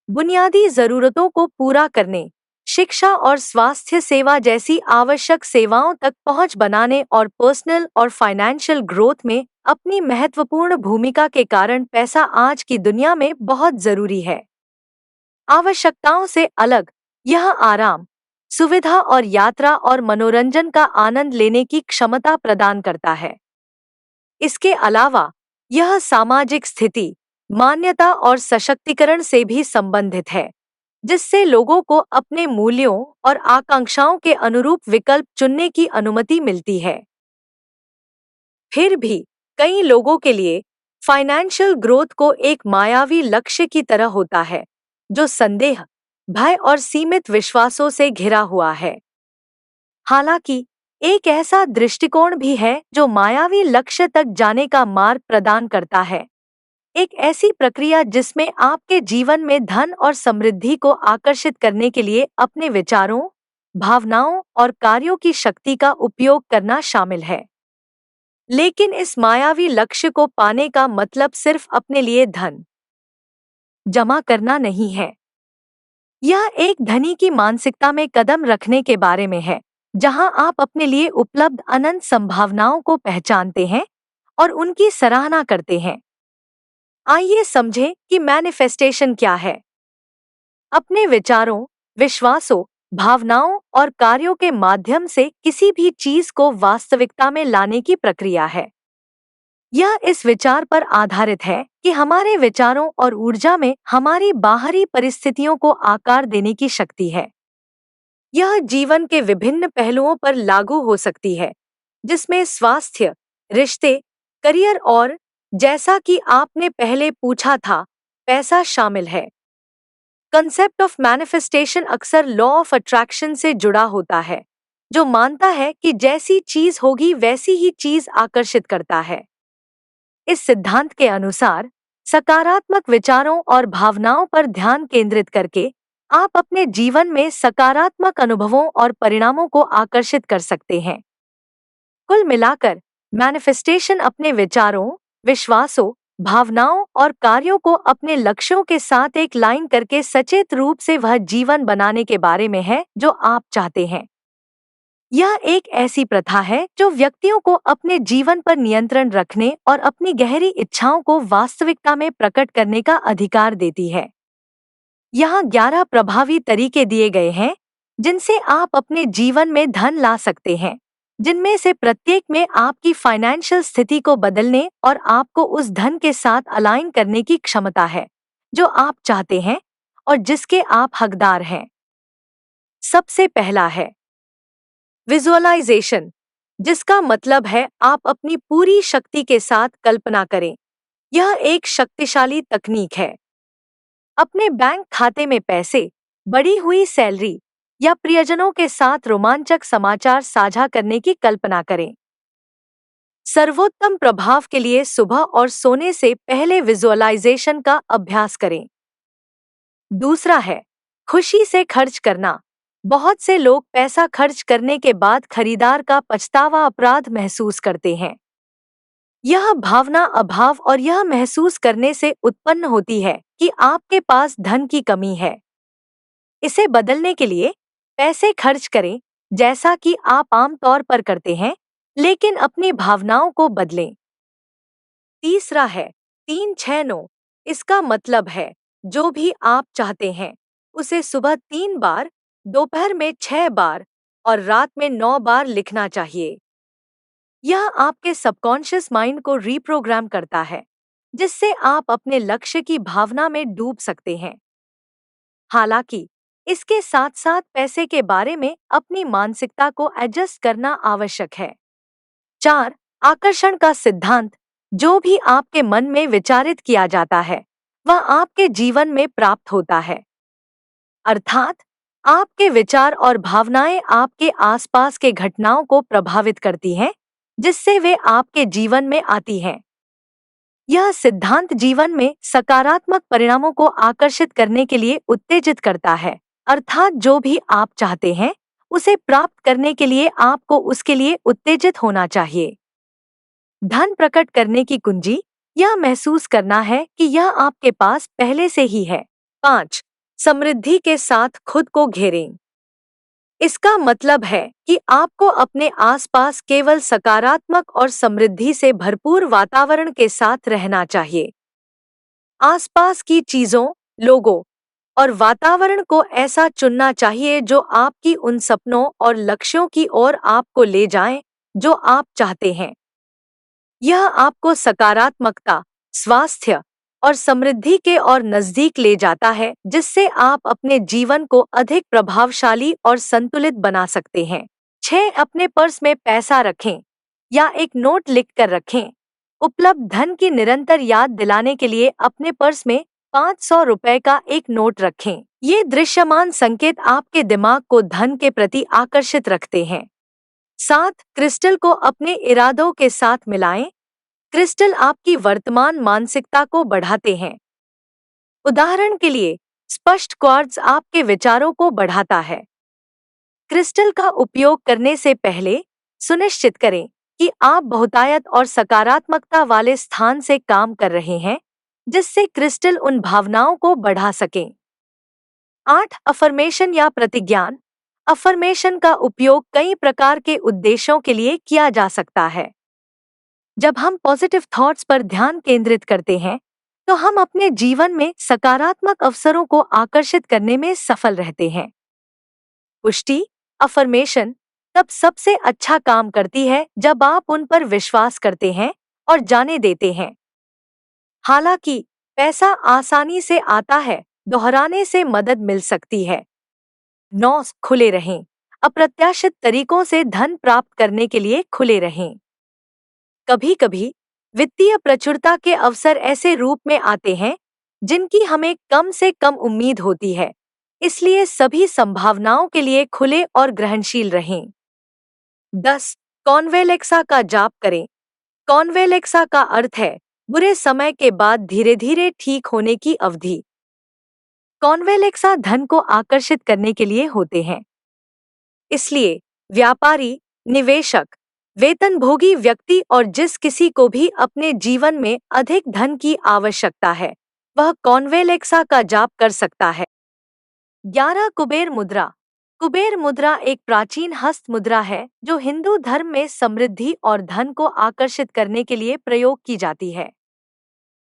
बुनियादी जरूरतों को पूरा करने, शिक्षा और स्वास्थ्य सेवा जैसी आवश्यक सेवाओं तक पहुंच बनाने और पर्सनल और फाइनेंशियल ग्रोथ में अपनी महत्वपूर्ण भूमिका के कारण पैसा आज की दुनिया में बहुत जरूरी है। आवश्यकताओं से अलग, यह आराम, सुविधा और यात्रा और मनोरंजन का आनंद लेने की क्षमता प्रदान करता है। इसके अलावा यह सामाजिक स्थिति, मान्यता और सशक्तिकरण से भी संबंधित है, जिससे लोगों को अपने मूल्यों और आकांक्षाओं के अनुरूप विकल्प चुनने की अनुमति मिलती है। फिर भी कई लोगों के लिए फाइनेंशियल ग्रोथ को एक मायावी लक्ष्य की तरह होता है, जो संदेह, भय और सीमित विश्वासों से घिरा हुआ है। हालांकि एक ऐसा दृष्टिकोण भी है जो मायावी लक्ष्य तक जाने का मार्ग प्रदान करता है, एक ऐसी प्रक्रिया जिसमें आपके जीवन में धन और समृद्धि को आकर्षित करने के लिए अपने विचारों, भावनाओं और कार्यों की शक्ति का उपयोग करना शामिल है। लेकिन इस मायावी लक्ष्य को पाने का मतलब सिर्फ अपने लिए धन जमा करना नहीं है। यह एक धनी की मानसिकता में कदम रखने के बारे में है, जहां आप अपने लिए उपलब्ध अनंत संभावनाओं को पहचानते हैं और उनकी सराहना करते हैं। आइए समझें कि मैनिफेस्टेशन क्या है। अपने विचारों, विश्वासों, भावनाओं और कार्यों के माध्यम से किसी भी चीज को वास्तविकता में लाने की प्रक्रिया है। यह इस विचार पर आधारित है कि हमारे विचारों और ऊर्जा में हमारी बाहरी परिस्थितियों को आकार देने की शक्ति है। यह जीवन के विभिन्न पहलुओं पर लागू हो सकती है, जिसमें स्वास्थ्य, रिश्ते, करियर और, जैसा कि आपने पहले पूछा था, पैसा शामिल है। कंसेप्ट ऑफ मैनिफेस्टेशन अक्सर लॉ ऑफ अट्रैक्शन से जुड़ा होता है, जो मानता है कि जैसी चीज होगी वैसी ही चीज आकर्षित करता है। इस सिद्धांत के अनुसार सकारात्मक विचारों और भावनाओं पर ध्यान केंद्रित करके आप अपने जीवन में सकारात्मक अनुभवों और परिणामों को आकर्षित कर सकते हैं। कुल मिलाकर मैनिफेस्टेशन अपने विचारों, विश्वासों, भावनाओं और कार्यों को अपने लक्ष्यों के साथ एक लाइन करके सचेत रूप से वह जीवन बनाने के बारे में है जो आप चाहते हैं। यह एक ऐसी प्रथा है जो व्यक्तियों को अपने जीवन पर नियंत्रण रखने और अपनी गहरी इच्छाओं को वास्तविकता में प्रकट करने का अधिकार देती है। यहाँ 11 प्रभावी तरीके दिए गए हैं जिनसे आप अपने जीवन में धन ला सकते हैं, जिनमें से प्रत्येक में आपकी फाइनेंशियल स्थिति को बदलने और आपको उस धन के साथ अलाइन करने की क्षमता है जो आप चाहते हैं और जिसके आप हकदार हैं। सबसे पहला है विजुअलाइजेशन, जिसका मतलब है आप अपनी पूरी शक्ति के साथ कल्पना करें। यह एक शक्तिशाली तकनीक है। अपने बैंक खाते में पैसे, बढ़ी हुई सैलरी या प्रियजनों के साथ रोमांचक समाचार साझा करने की कल्पना करें। सर्वोत्तम प्रभाव के लिए सुबह और सोने से पहले विजुअलाइजेशन का अभ्यास करें। दूसरा है खुशी से खर्च करना। बहुत से लोग पैसा खर्च करने के बाद खरीदार का पछतावा अपराध महसूस करते हैं। यह भावना अभाव और यह महसूस करने से उत्पन्न होती है कि आपके पास धन की कमी है। इसे बदलने के लिए पैसे खर्च करें जैसा कि आप आम तौर पर करते हैं, लेकिन अपनी भावनाओं को बदलें। तीसरा है 3-6-9। इसका मतलब है जो भी आप चाहते हैं उसे सुबह 3 बार, दोपहर में 6 बार और रात में 9 बार लिखना चाहिए। यह आपके सबकॉन्शियस माइंड को रीप्रोग्राम करता है, जिससे आप अपने लक्ष्य की भावना में डूब सकते हैं। हालांकि इसके साथ साथ पैसे के बारे में अपनी मानसिकता को एडजस्ट करना आवश्यक है। 4. आकर्षण का सिद्धांत। जो भी आपके मन में विचारित किया जाता है वह आपके जीवन में प्राप्त होता है। अर्थात आपके विचार और भावनाएं आपके आसपास के घटनाओं को प्रभावित करती हैं, जिससे वे आपके जीवन में आती हैं। यह सिद्धांत जीवन में सकारात्मक परिणामों को आकर्षित करने के लिए उत्तेजित करता है, अर्थात जो भी आप चाहते हैं उसे प्राप्त करने के लिए आपको उसके लिए उत्तेजित होना चाहिए। धन प्रकट करने की कुंजी यह महसूस करना है कि यह आपके पास पहले से ही है। 5. समृद्धि के साथ खुद को घेरें। इसका मतलब है कि आपको अपने आसपास केवल सकारात्मक और समृद्धि से भरपूर वातावरण के साथ रहना चाहिए। आसपास की चीजों, लोगों और वातावरण को ऐसा चुनना चाहिए जो आपकी उन सपनों और लक्ष्यों की ओर आपको ले जाएं, जो आप चाहते हैं। यह आपको सकारात्मकता, स्वास्थ्य और समृद्धि के और नजदीक ले जाता है, जिससे आप अपने जीवन को अधिक प्रभावशाली और संतुलित बना सकते हैं। 6. अपने पर्स में पैसा रखें या एक नोट लिख कर रखें। उपलब्ध धन की निरंतर याद दिलाने के लिए अपने पर्स में 500 रुपए का एक नोट रखें। ये दृश्यमान संकेत आपके दिमाग को धन के प्रति आकर्षित रखते हैं। 7. क्रिस्टल को अपने इरादों के साथ मिलाएं। क्रिस्टल आपकी वर्तमान मानसिकता को बढ़ाते हैं। उदाहरण के लिए, स्पष्ट क्वार्ट्ज आपके विचारों को बढ़ाता है। क्रिस्टल का उपयोग करने से पहले सुनिश्चित करें कि आप बहुतायत और सकारात्मकता वाले स्थान से काम कर रहे हैं, जिससे क्रिस्टल उन भावनाओं को बढ़ा सकें। 8. अफर्मेशन या प्रतिज्ञान। अफर्मेशन का उपयोग कई प्रकार के उद्देश्यों के लिए किया जा सकता है। जब हम पॉजिटिव थॉट्स पर ध्यान केंद्रित करते हैं, तो हम अपने जीवन में सकारात्मक अवसरों को आकर्षित करने में सफल रहते हैं। पुष्टि अफर्मेशन तब सबसे अच्छा काम करती है जब आप उन पर विश्वास करते हैं और जाने देते हैं। हालांकि पैसा आसानी से आता है, दोहराने से मदद मिल सकती है। 9. खुले रहें। अप्रत्याशित तरीकों से धन प्राप्त करने के लिए खुले रहें। कभी-कभी वित्तीय प्रचुरता के अवसर ऐसे रूप में आते हैं जिनकी हमें कम से कम उम्मीद होती है, इसलिए सभी संभावनाओं के लिए खुले और ग्रहणशील रहें। 10. कॉन्वेलेक्सा का जाप करें। कॉन्वेलेक्सा का अर्थ है बुरे समय के बाद धीरे-धीरे ठीक होने की अवधि। कॉन्वेलेक्सा धन को आकर्षित करने के लिए होते हैं। इसलिए व्यापारी, निवेशक, वेतनभोगी व्यक्ति और जिस किसी को भी अपने जीवन में अधिक धन की आवश्यकता है, वह कॉन्वेलेक्सा का जाप कर सकता है। 11. कुबेर मुद्रा। कुबेर मुद्रा एक प्राचीन हस्त मुद्रा है जो हिंदू धर्म में समृद्धि और धन को आकर्षित करने के लिए प्रयोग की जाती है।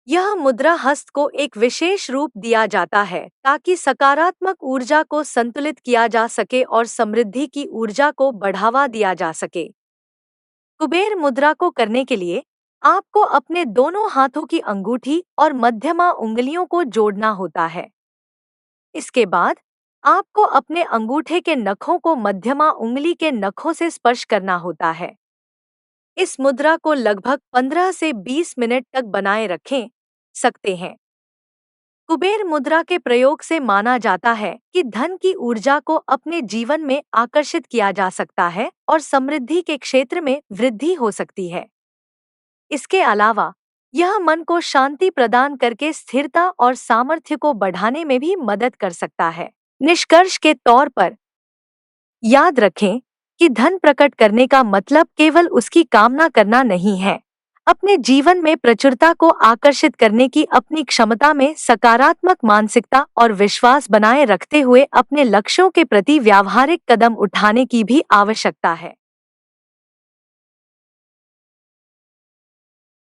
यह मुद्रा हस्त को एक विशेष रूप दिया जाता है ताकि सकारात्मक ऊर्जा को संतुलित किया जा सके और समृद्धि की ऊर्जा को बढ़ावा दिया जा सके। कुबेर मुद्रा को करने के लिए आपको अपने दोनों हाथों की अंगूठी और मध्यमा उंगलियों को जोड़ना होता है। इसके बाद आपको अपने अंगूठे के नखों को मध्यमा उंगली के नखों से स्पर्श करना होता है। इस मुद्रा को लगभग 15 से 20 मिनट तक बनाए रखें सकते हैं। कुबेर मुद्रा के प्रयोग से माना जाता है कि धन की ऊर्जा को अपने जीवन में आकर्षित किया जा सकता है और समृद्धि के क्षेत्र में वृद्धि हो सकती है। इसके अलावा यह मन को शांति प्रदान करके स्थिरता और सामर्थ्य को बढ़ाने में भी मदद कर सकता है। निष्कर्ष के तौर पर याद रखें कि धन प्रकट करने का मतलब केवल उसकी कामना करना नहीं है। अपने जीवन में प्रचुरता को आकर्षित करने की अपनी क्षमता में सकारात्मक मानसिकता और विश्वास बनाए रखते हुए अपने लक्ष्यों के प्रति व्यावहारिक कदम उठाने की भी आवश्यकता है।